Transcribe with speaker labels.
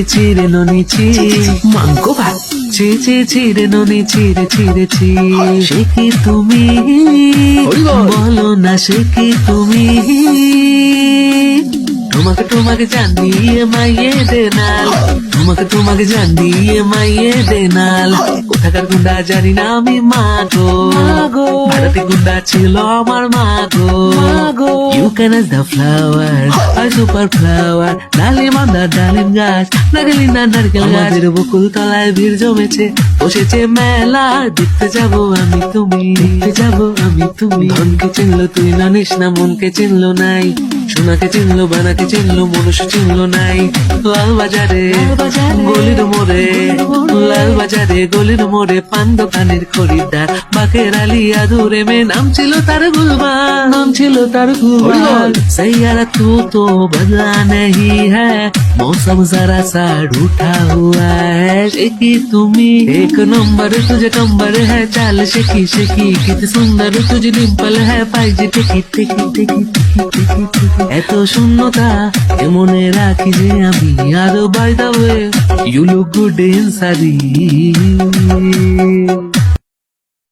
Speaker 1: চিরে ননি মাংক ভাত চিরে ননি চিরে সে কি তুমি বলো না সে কি তুমি তোমাকে জানিয়ে মাইয়ে দেনাল তোমাকে জানিয়ে মাইয়ে দেনাল কোথাকার গুন্ডা জানি না আমি মাগো ভারতে গুন্ডা ছিল আমার মাগো you can us the flower I super flower ডালিম আন্দার ডালিম গাছ নাগলিনা নারকেল গাছের বকুল তলায় ভিড় জমেছে বসেছে মেলা দেখতে যাবো আমি তুমি ধনকে চিনলো তুই জানিস না মনকে চিনলো নাই সোনাকে চিনলো বানাকে চিনলো মনুষ্য চিনলো নাই লাল বাজারে গলির মোড়ে পান দোকানের খরিদ্দার বাকের আলী আদুরে মে নাম ছিল তার গুলবান सैयारा तो बदला नहीं है मौसम जरा सा रूठा हुआ है शेकी तुम्ही एक नंबर तुझे कंबर है चाल शेकी किती सुंदर तुझी डिंपल है पाहिजे टिकी এত শূন্যতা মনে রাখি যে আমি আরো by the way you look good in সারি